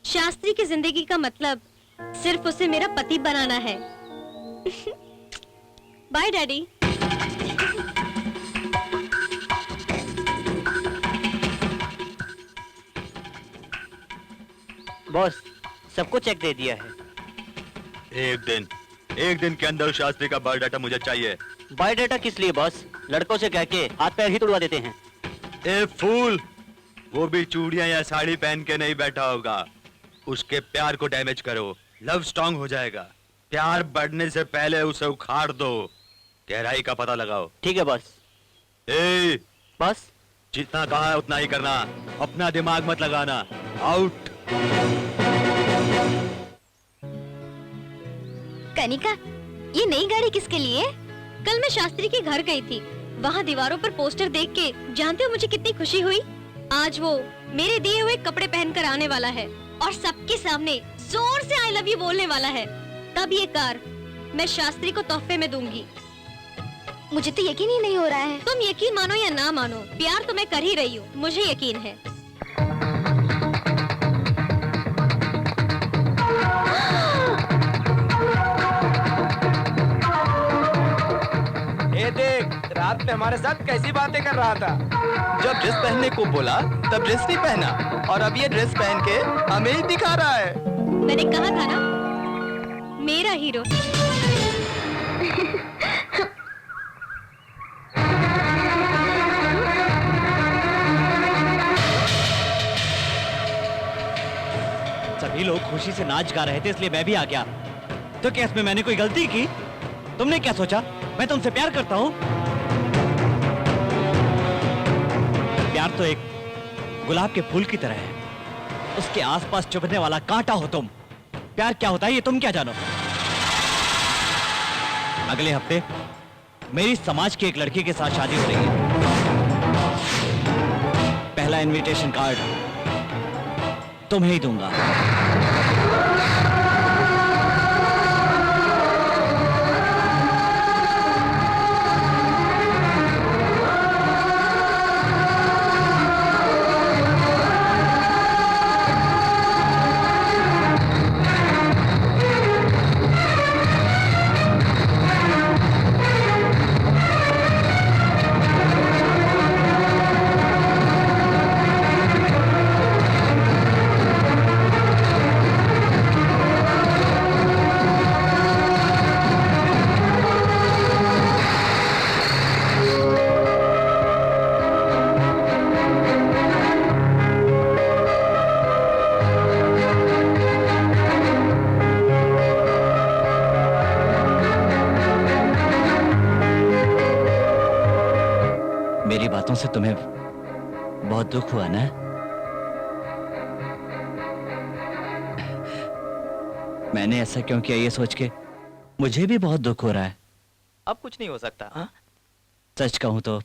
शास्त्री की जिंदगी का मतलब सिर्फ उसे मेरा पति बनाना है। Bye daddy. बॉस, सबको चेक दे दिया है। एक दिन के अंदर शास्त्री का बायोडाटा मुझे चाहिए। बायोडाटा किस लिए बॉस? लड़कों से कह के हाथ पैर ही तुड़वा देते हैं। ए फूल, वो भी चूड़ियां या साड़ी पहन के नहीं बैठा होगा। उसके प्यार को डैमेज करो, लव स्ट्रॉन्ग हो जाएगा। प्यार बढ़ने से पहले उसे उखाड़ दो, गहराई का पता लगाओ। ठीक है बॉस। ए बॉस, जितना कहा है उतना ही करना, अपना दिमाग मत लगाना। आउट। कनिका, ये नई गाड़ी किसके लिए? कल मैं शास्त्री के घर गई थी, वहाँ दीवारों पर पोस्टर देख के जानते हो मुझे कितनी खुशी हुई। आज वो मेरे दिए हुए कपड़े पहनकर आने वाला है और सबके सामने जोर से आई लव यू बोलने वाला है। तब ये कार मैं शास्त्री को तोहफे में दूंगी। मुझे तो यकीन ही नहीं हो रहा है। तुम यकीन मानो या ना मानो, प्यार तो मैं कर ही रही हूँ, मुझे यकीन है। ये देख, रात में हमारे साथ कैसी बातें कर रहा था। जब ड्रेस पहनने को बोला तब ड्रेस नहीं पहना, और अब ये ड्रेस पहन के हमें ही दिखा रहा है। मैंने कहा था ना, मेरा हीरो। सभी लोग खुशी से नाच गा रहे थे, इसलिए मैं भी आ गया। तो क्या इसमें मैंने कोई गलती की? तुमने क्या सोचा मैं तुमसे प्यार करता हूँ? प्यार तो एक गुलाब के फूल की तरह है, उसके आसपास चुभने वाला कांटा हो तुम। प्यार क्या होता है ये तुम क्या जानो? अगले हफ्ते मेरी समाज की एक लड़की के साथ शादी हो रही है। पहला इनविटेशन कार्ड तुम्हें ही दूंगा। मेरी बातों से तुम्हें बहुत दुख हुआ ना? मैंने ऐसा क्यों किया ये सोच के मुझे भी बहुत दुख हो रहा है। अब कुछ नहीं हो सकता। हाँ? सच कहूं तो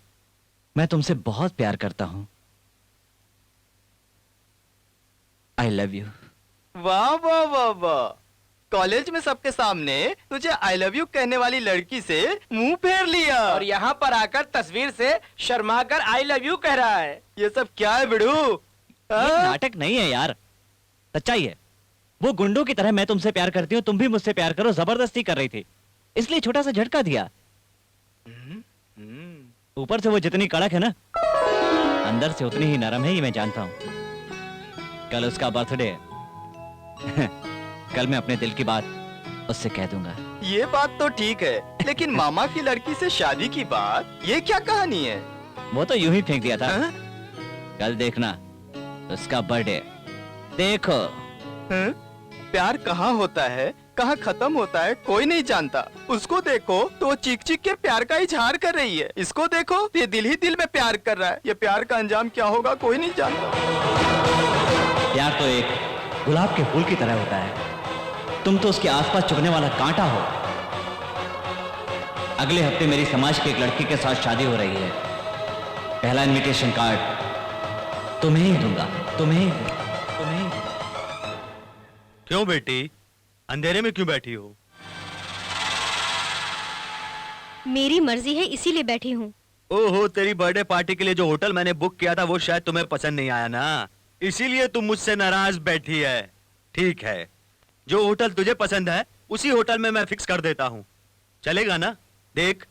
मैं तुमसे बहुत प्यार करता हूं। I love you. वाह वाह वाह वाह, कॉलेज में सबके सामने तुझे आई लव यू कहने वाली लड़की से मुंह फेर लिया, और यहाँ पर आकर तस्वीर से शर्मा कर आई लव यू कह रहा है। ये सब क्या है बिड़ू? ये नाटक नहीं है यार, सच्चाई है। वो गुंडों की तरह मैं तुमसे प्यार करती हूँ, तुम भी मुझसे प्यार करो, जबरदस्ती कर रही थी, इसलिए छोटा सा झटका दिया। ऊपर से वो जितनी कड़क है ना, अंदर से उतनी ही नरम है, ये मैं जानता हूँ। कल उसका बर्थडे है। कल मैं अपने दिल की बात उससे कह दूंगा। ये बात तो ठीक है, लेकिन मामा की लड़की से शादी की बात, ये क्या कहानी है? वो तो यूं ही फेंक दिया था। हाँ? कल देखना उसका बर्थडे, देखो। हाँ? प्यार कहाँ होता है, कहाँ खत्म होता है, कोई नहीं जानता। उसको देखो तो वो चीख चीख के प्यार का इजहार कर रही है, इसको देखो ये दिल ही दिल में प्यार कर रहा है। ये प्यार का अंजाम क्या होगा कोई नहीं जानता। प्यार तो एक गुलाब के फूल की तरह होता है, तुम तो उसके आसपास चुभने वाला कांटा हो। अगले हफ्ते मेरी समाज की एक लड़की के साथ शादी हो रही है। पहला इनविटेशन कार्ड तुम्हें ही दूंगा, तुम्हें ही। क्यों बेटी, अंधेरे में क्यों बैठी हो? मेरी मर्जी है इसीलिए बैठी हूँ। ओहो, तेरी बर्थडे पार्टी के लिए जो होटल मैंने बुक किया था वो शायद तुम्हें पसंद नहीं आया ना, इसीलिए तुम मुझसे नाराज बैठी है। ठीक है, जो होटल तुझे पसंद है उसी होटल में मैं फिक्स कर देता हूँ। चलेगा ना? देख,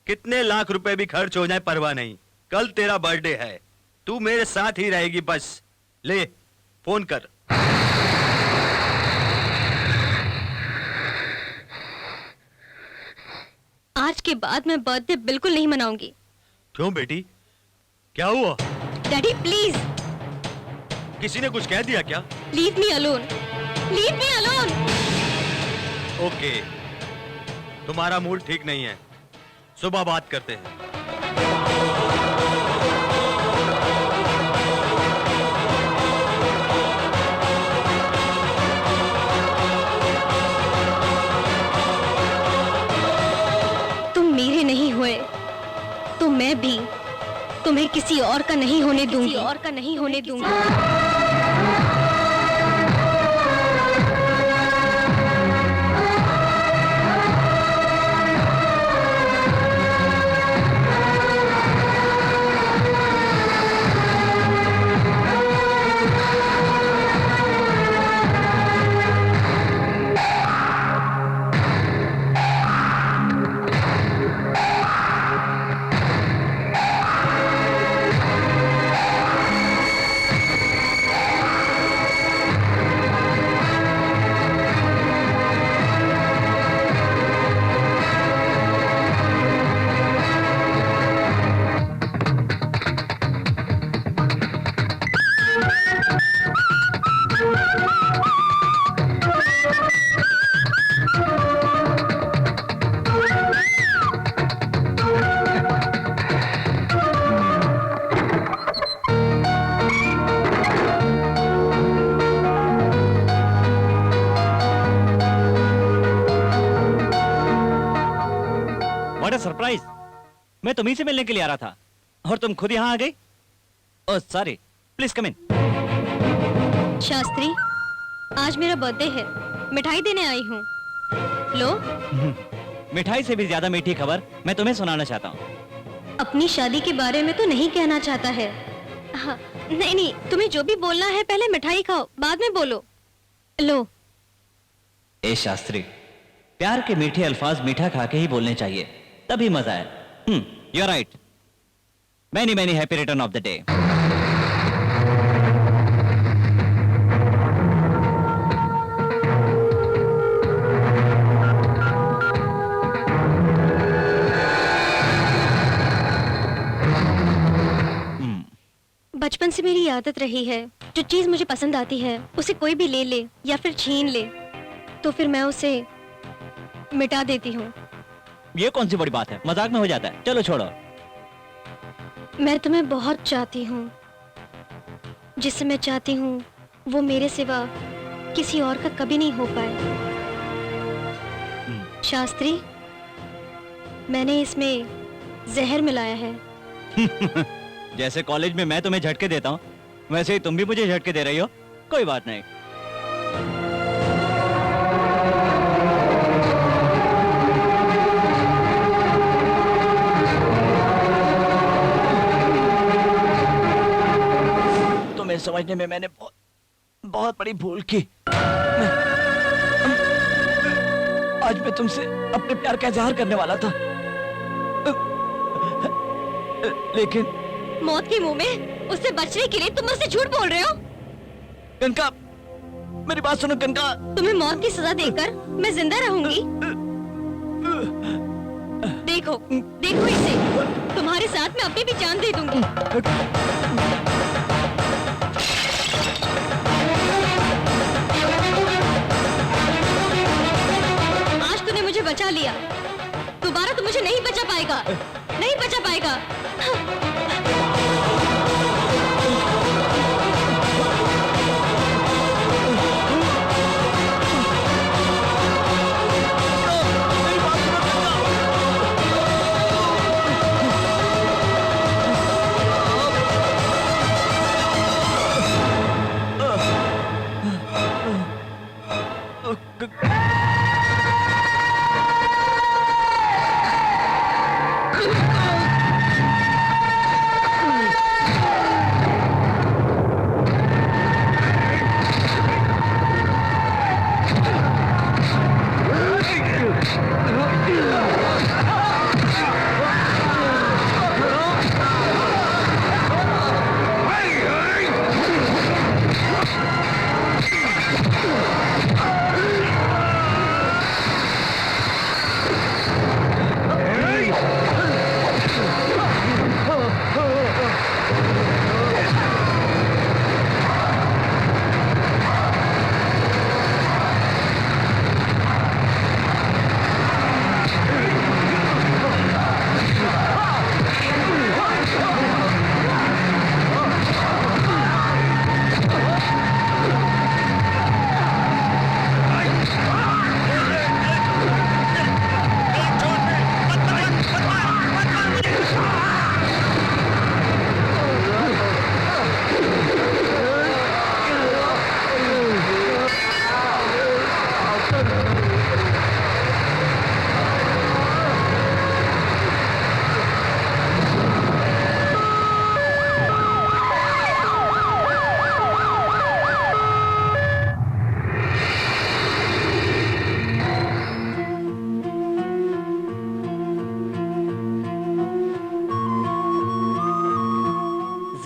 कितने लाख रुपए भी खर्च हो जाए परवाह नहीं। कल तेरा बर्थडे है, तू मेरे साथ ही रहेगी बस। ले, फोन कर। आज के बाद मैं बर्थडे बिल्कुल नहीं मनाऊंगी। क्यों बेटी, क्या हुआ? डैडी प्लीज किसी ने कुछ कह दिया क्या? Leave me alone, leave me alone. Okay, तुम्हारा मूड ठीक नहीं है, सुबह बात करते हैं। तुम मेरे नहीं हुए तो मैं भी तुम्हें किसी और का नहीं होने दूंगी, किसी और का नहीं होने दूंगी। सरप्राइज, मैं तुम्हीं से मिलने के लिए आ रहा था और तुम खुद यहाँ आ गई। ओह सॉरी, प्लीज कम इन। शास्त्री, आज मेरा बर्थडे है, मिठाई देने आई हूँ। लो। मिठाई से भी ज्यादा मीठी खबर मैं तुम्हें सुनाना चाहता हूँ। अपनी शादी के बारे में तो नहीं कहना चाहता है। हाँ, नहीं नहीं, तुम्हें जो भी बोलना है पहले मिठाई खाओ, बाद में बोलो। लो। ए शास्त्री, प्यार के मीठे अल्फाज मीठा खा के ही बोलने चाहिए, तभी मजा है। You are right. Many many happy return of the day. बचपन से मेरी आदत रही है, जो चीज मुझे पसंद आती है उसे कोई भी ले ले या फिर छीन ले तो फिर मैं उसे मिटा देती हूँ। ये कौन सी बड़ी बात है, मजाक में हो जाता है। चलो छोड़ो। मैं तुम्हें बहुत चाहती हूँ, जिससे मैं चाहती हूँ वो मेरे सिवा किसी और का कभी नहीं हो पाए। शास्त्री, मैंने इसमें जहर मिलाया है। जैसे कॉलेज में मैं तुम्हें झटके देता हूँ, वैसे ही तुम भी मुझे झटके दे रही हो। कोई बात नहीं। तुम्हें समझने में मैंने बहुत बड़ी भूल की। आज मैं तुमसे अपने प्यार का इजहार करने वाला था, लेकिन मौत के मुंह में उससे बचने के लिए तुम मुझसे झूठ बोल रहे हो। कनका, मेरी बात सुनो कनका। तुम्हें मौत की सजा देकर मैं जिंदा रहूंगी। देखो देखो इसे, तुम्हारे साथ मैं अपनी भी जान दे दूंगी। आज तूने मुझे बचा लिया, दोबारा तू मुझे नहीं बचा पाएगा, नहीं बचा पाएगा।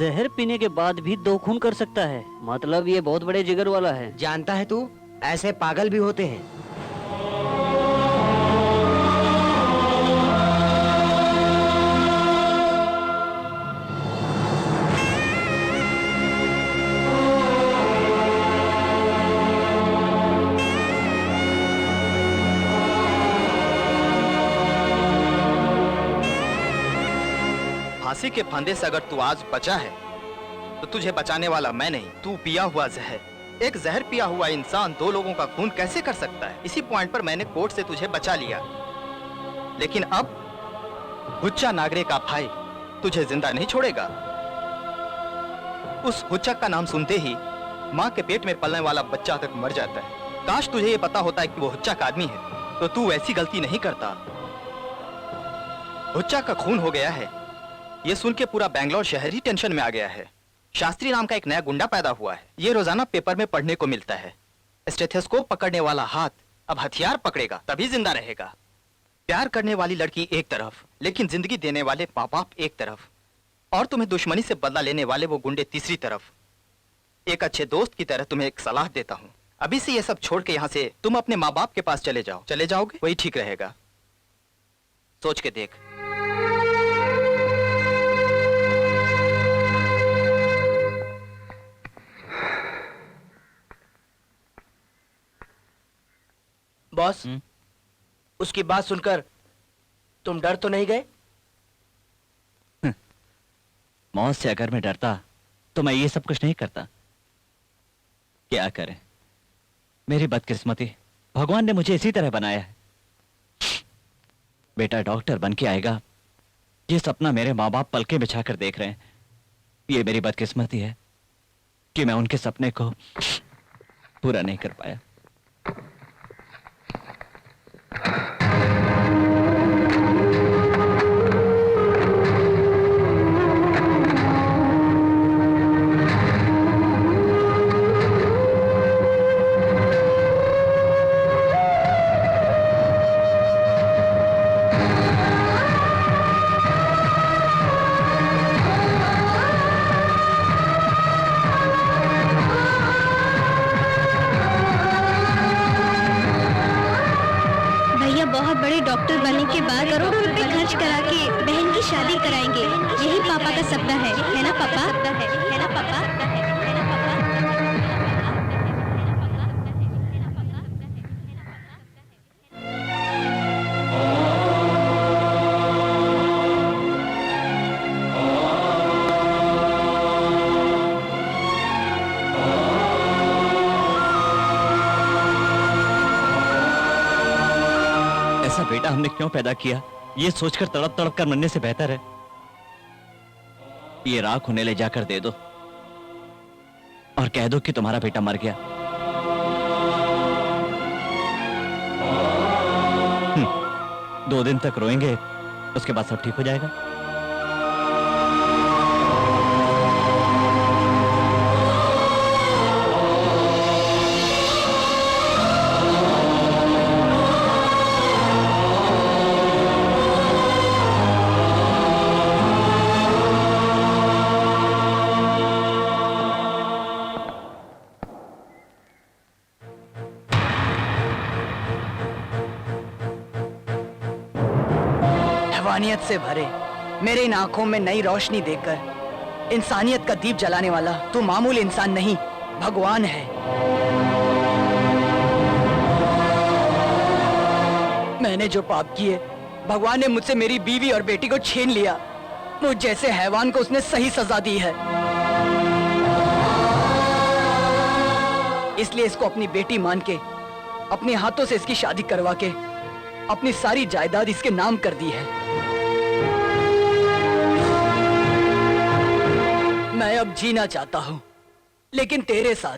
जहर पीने के बाद भी 2 खून कर सकता है, मतलब ये बहुत बड़े जिगर वाला है। जानता है तू, ऐसे पागल भी होते हैं। फांसी के फंदे से अगर तू आज बचा है तो तुझे बचाने वाला मैं नहीं, तू पिया हुआ जहर। एक जहर पिया हुआ इंसान 2 लोगों का खून कैसे कर सकता है? इसी पॉइंट पर मैंने कोर्ट से तुझे बचा लिया, लेकिन अब हुच्चा नागरे का भाई तुझे जिंदा नहीं छोड़ेगा। उस हुच्चक का नाम सुनते ही माँ के पेट में पलने वाला बच्चा तक मर जाता है। काश तुझे ये पता होता है कि वो हुच्चक आदमी है, तो तू ऐसी गलती नहीं करता। हुच्चक का खून हो गया है, ये सुन के पूरा बैंगलोर शहर ही टेंशन में आ गया है। शास्त्री नाम का एक नया गुंडा पैदा हुआ है, ये रोजाना पेपर में पढ़ने को मिलता है। स्टेथोस्कोप पकड़ने वाला हाथ अब हथियार पकड़ेगा, तभी जिंदा रहेगा। प्यार करने वाली लड़की एक तरफ, लेकिन जिंदगी देने वाले माँ बाप एक तरफ, और तुम्हें दुश्मनी से बदला लेने वाले वो गुंडे तीसरी तरफ। एक अच्छे दोस्त की तरह तुम्हें एक सलाह देता हूँ, अभी से ये सब छोड़ के यहाँ से तुम अपने माँ बाप के पास चले जाओ। चले जाओगे? वही ठीक रहेगा, सोच के देख। बॉस, उसकी बात सुनकर तुम डर तो नहीं गए? मौत से अगर मैं डरता तो मैं ये सब कुछ नहीं करता। क्या करें, मेरी बदकिस्मती, भगवान ने मुझे इसी तरह बनाया है। बेटा डॉक्टर बन के आएगा, ये सपना मेरे माँ बाप पलके बिछा कर देख रहे हैं। ये मेरी बदकिस्मती है कि मैं उनके सपने को पूरा नहीं कर पाया। बहुत बड़े डॉक्टर बनने के बाद करोड़ों रुपए खर्च करा के बहन की शादी कराएंगे, यही पापा का सपना है ना पापा? है ना पापा? ऐसा बेटा हमने क्यों पैदा किया, ये सोचकर तड़प तड़प कर मरने से बेहतर है ये राख उन्हें ले जाकर दे दो और कह दो कि तुम्हारा बेटा मर गया। 2 दिन तक रोएंगे, उसके बाद सब ठीक हो जाएगा। हैवानियत से भरे मेरे इन आंखों में नई रोशनी देकर इंसानियत का दीप जलाने वाला तू मामूली इंसान नहीं, भगवान है। मैंने जो पाप किए, भगवान ने मुझसे मेरी बीवी और बेटी को छीन लिया। मुझ जैसे हैवान को उसने सही सजा दी है। इसलिए इसको अपनी बेटी मान के अपने हाथों से इसकी शादी करवा के अपनी सारी जायदाद इसके नाम कर दी है। मैं अब जीना चाहता हूं, लेकिन तेरे साथ।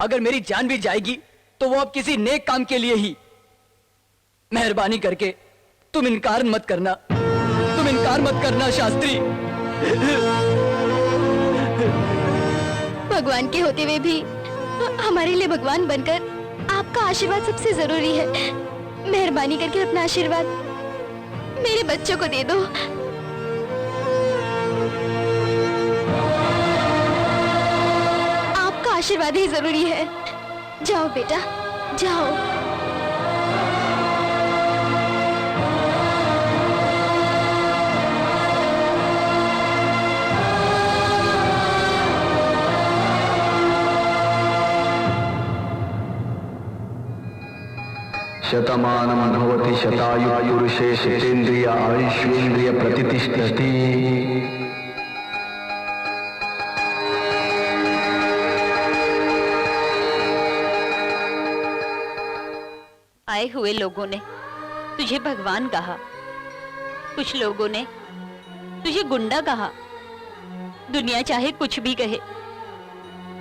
अगर मेरी जान भी जाएगी तो वो अब किसी नेक काम के लिए ही। मेहरबानी करके तुम इनकार मत करना, तुम इनकार मत करना शास्त्री। भगवान के होते हुए भी हमारे लिए भगवान बनकर आपका आशीर्वाद सबसे जरूरी है। मेहरबानी करके अपना आशीर्वाद मेरे बच्चों को दे दो। आशीर्वाद ही जरूरी है। जाओ बेटा, जाओ। शतमानं भवति शतायुः शतेन्द्रिय आयुष्वेन्द्रिय प्रतिष्ठति। आए हुए लोगों ने तुझे भगवान कहा, कुछ लोगों ने तुझे गुंडा कहा। दुनिया चाहे कुछ भी कहे,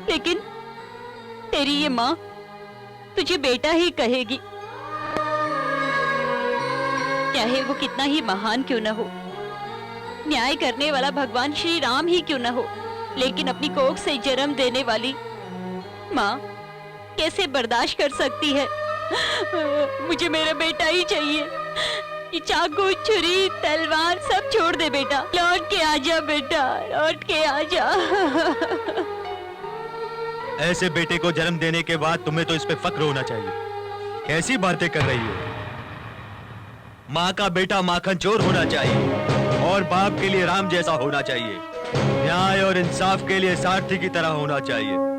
लेकिन तेरी ये माँ तुझे बेटा ही कहेगी। चाहे वो कितना ही महान क्यों न हो, न्याय करने वाला भगवान श्री राम ही क्यों न हो, लेकिन अपनी कोख से जन्म देने वाली माँ कैसे बर्दाश्त कर सकती है? मुझे मेरा बेटा ही चाहिए। ये चाकू, छुरी, तलवार सब छोड़ दे बेटा। लौट के आजा बेटा, लौट के आजा। ऐसे बेटे को जन्म देने के बाद तुम्हें तो इस पे फक्र होना चाहिए। कैसी बातें कर रही हो? माँ का बेटा माखन चोर होना चाहिए और बाप के लिए राम जैसा होना चाहिए। न्याय और इंसाफ के लिए सारथी की तरह होना चाहिए।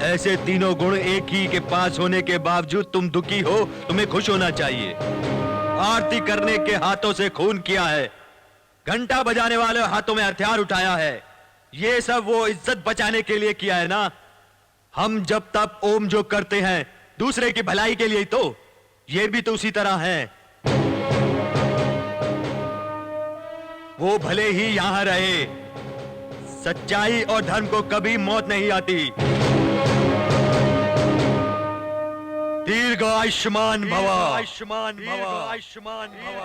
ऐसे तीनों गुण एक ही के पास होने के बावजूद तुम दुखी हो, तुम्हें खुश होना चाहिए। आरती करने के हाथों से खून किया है, घंटा बजाने वाले हाथों में हथियार उठाया है। ये सब वो इज्जत बचाने के लिए किया है ना। हम जब तब ओम जो करते हैं दूसरे की भलाई के लिए, तो ये भी तो उसी तरह है। वो भले ही यहां रहे, सच्चाई और धर्म को कभी मौत नहीं आती। दीर्घ आयुष्मान भव, आयुष्मान भव, आयुष्मान भव।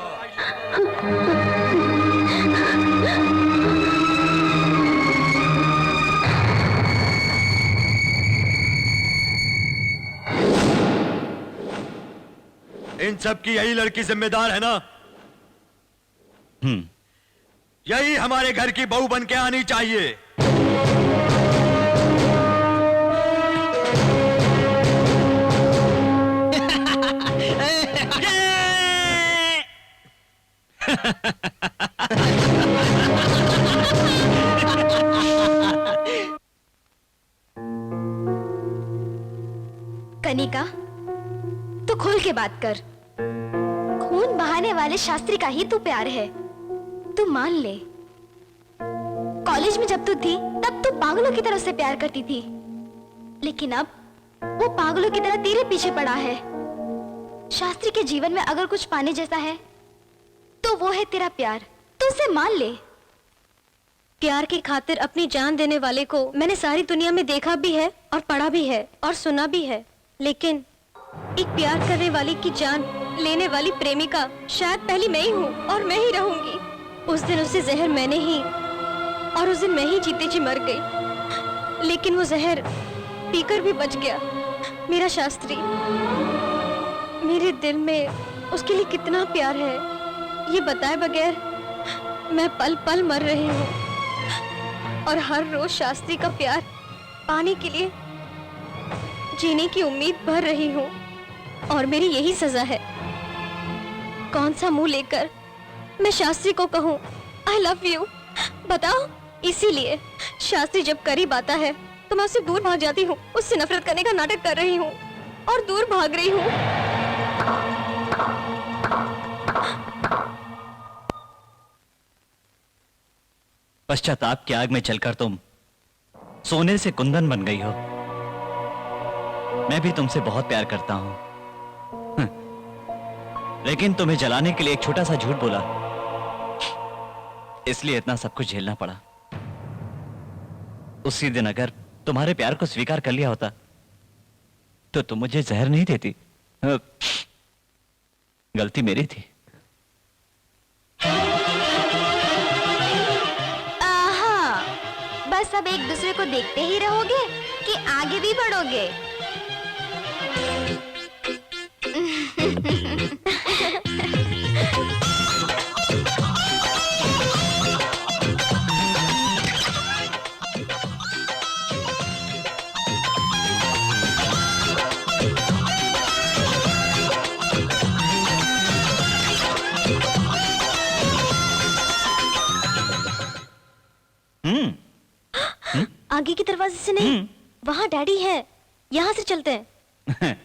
इन सब की यही लड़की जिम्मेदार है ना? यही हमारे घर की बहू बन के आनी चाहिए। कनिका, तू खोल के बात कर। खून बहाने वाले शास्त्री का ही तू प्यार है, तू मान ले। कॉलेज में जब तू थी तब तू पागलों की तरह उससे प्यार करती थी, लेकिन अब वो पागलों की तरह तेरे पीछे पड़ा है। शास्त्री के जीवन में अगर कुछ पाने जैसा है तो वो है तेरा प्यार, तू उसे मान ले। प्यार की खातिर अपनी जान देने वाले को मैंने सारी दुनिया में देखा भी है और पढ़ा भी है और सुना भी है, लेकिन एक प्यार करने वाले की जान लेने वाली प्रेमिका शायद पहली मैं ही हूँ और मैं ही रहूंगी। उस दिन उसे जहर मैंने ही, और उस दिन मैं ही जीते जी मर गई, लेकिन वो जहर पीकर भी बच गया। मेरा शास्त्री, मेरे दिल में उसके लिए कितना प्यार है ये बताए बगैर मैं पल पल मर रही हूँ, और हर रोज शास्त्री का प्यार पाने के लिए जीने की उम्मीद भर रही हूँ, और मेरी यही सजा है। कौन सा मुंह लेकर मैं शास्त्री को कहूँ आई लव यू, बताओ? इसीलिए शास्त्री जब करीब आता है तो मैं उससे दूर भाग जाती हूँ, उससे नफरत करने का नाटक कर रही हूँ और दूर भाग रही हूँ। पश्चाताप की आग में चलकर तुम सोने से कुंदन बन गई हो। मैं भी तुमसे बहुत प्यार करता हूं, लेकिन तुम्हें जलाने के लिए एक छोटा सा झूठ बोला, इसलिए इतना सब कुछ झेलना पड़ा। उसी दिन अगर तुम्हारे प्यार को स्वीकार कर लिया होता तो तुम मुझे जहर नहीं देती। गलती मेरी थी। आहा, बस अब एक दूसरे को देखते ही रहोगे कि आगे भी बढ़ोगे? से नहीं, वहाँ डैडी है, यहाँ से चलते हैं।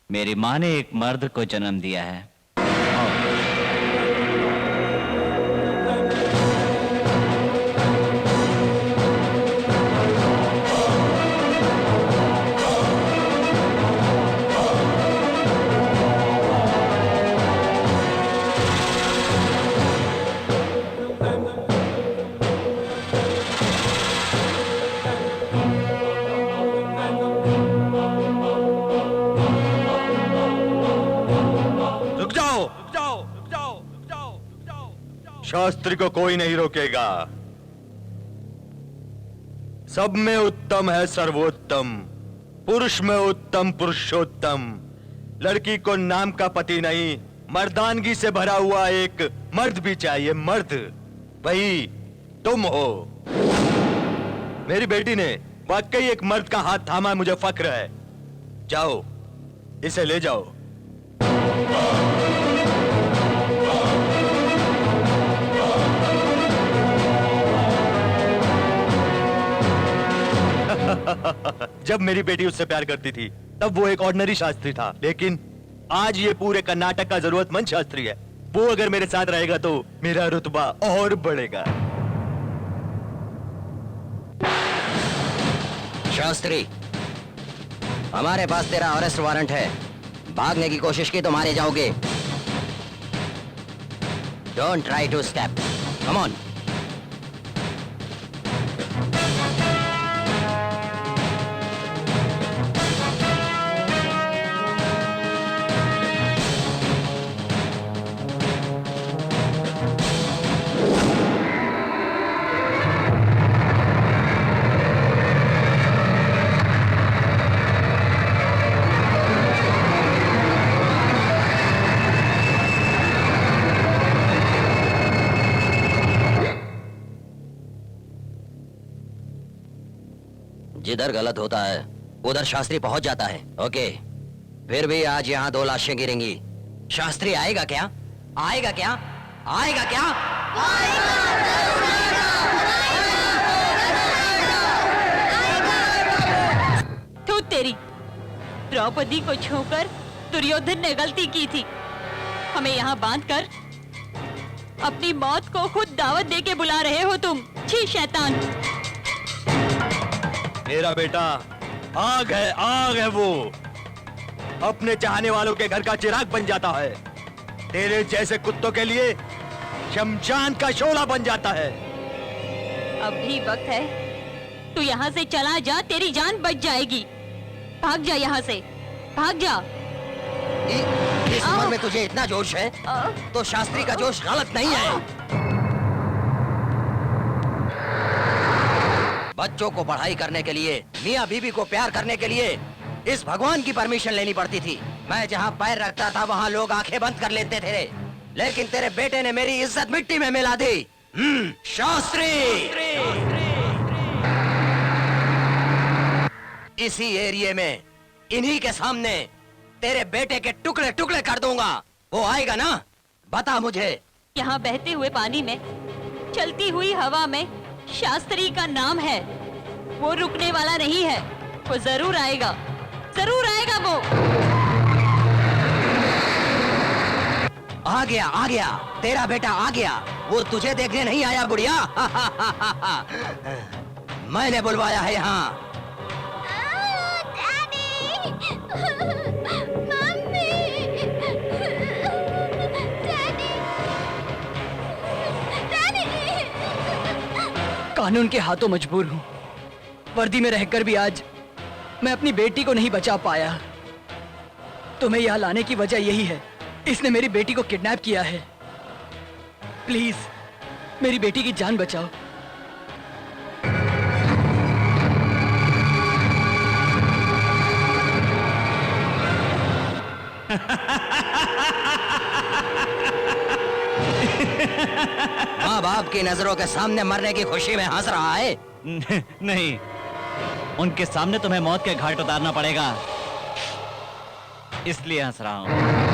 मेरी माँ ने एक मर्द को जन्म दिया है। आओ। रुक जाओ, शास्त्री को कोई नहीं रोकेगा। सब में उत्तम है सर्वोत्तम, पुरुष में उत्तम पुरुषोत्तम। लड़की को नाम का पति नहीं, मर्दानगी से भरा हुआ एक मर्द भी चाहिए, मर्द। वही तुम हो। मेरी बेटी ने वाकई एक मर्द का हाथ थामा है, मुझे फक्र है। जाओ, इसे ले जाओ। जब मेरी बेटी उससे प्यार करती थी तब वो एक ऑर्डिनरी शास्त्री था, लेकिन आज ये पूरे कर्नाटक का जरूरतमंद शास्त्री है। वो अगर मेरे साथ रहेगा तो मेरा रुतबा और बढ़ेगा। शास्त्री, हमारे पास तेरा अरेस्ट वारंट है। भागने की कोशिश की तो मारे जाओगे। Don't try to step, come on. जिधर गलत होता है उधर शास्त्री पहुंच जाता है। ओके, फिर भी आज यहाँ 2 लाशें गिरेंगी। शास्त्री आएगा क्या? आएगा क्या? आएगा क्या? तू तेरी द्रौपदी को छूकर दुर्योधन ने गलती की थी। हमें यहाँ बांधकर अपनी मौत को खुद दावत देके बुला रहे हो तुम। छी शैतान! मेरा बेटा आग है वो। अपने चाहने वालों के घर का चिराग बन जाता है। तेरे जैसे कुत्तों के लिए शमशान का शोला बन जाता है। अभी वक्त है, तू यहाँ से चला जा, तेरी जान बच जाएगी। भाग जा यहाँ से, भाग जा। इस उम्र में तुझे इतना जोश है तो शास्त्री का जोश गलत नहीं है। बच्चों को पढ़ाई करने के लिए, मियाँ बीबी को प्यार करने के लिए इस भगवान की परमिशन लेनी पड़ती थी। मैं जहाँ पैर रखता था वहाँ लोग आंखें बंद कर लेते थे, लेकिन तेरे बेटे ने मेरी इज्जत मिट्टी में मिला दी। शास्त्री, इसी एरिया में इन्हीं के सामने तेरे बेटे के टुकड़े टुकड़े कर दूंगा। वो आएगा ना? बता मुझे। यहाँ बहते हुए पानी में, चलती हुई हवा में शास्त्री का नाम है। वो रुकने वाला नहीं है, वो जरूर आएगा, जरूर आएगा वो। आ गया, तेरा बेटा आ गया। वो तुझे देखने नहीं आया बुढ़िया। मैंने बुलवाया है यहाँ। कानून के हाथों मजबूर हूँ। वर्दी में रहकर भी आज मैं अपनी बेटी को नहीं बचा पाया। तुम्हें यहाँ लाने की वजह यही है, इसने मेरी बेटी को किडनैप किया है। प्लीज मेरी बेटी की जान बचाओ। माँ बाप की नजरों के सामने मरने की खुशी में हंस रहा है। नहीं, उनके सामने तुम्हें मौत के घाट उतारना पड़ेगा, इसलिए हंस रहा हूं।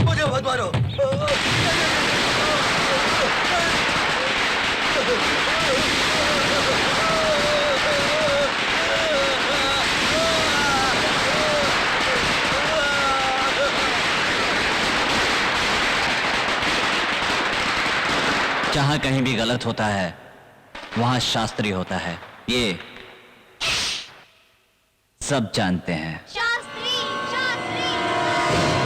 मुझे मत मारो। जहां कहीं भी गलत होता है वहां शास्त्री होता है, ये सब जानते हैं। शास्त्री शास्त्री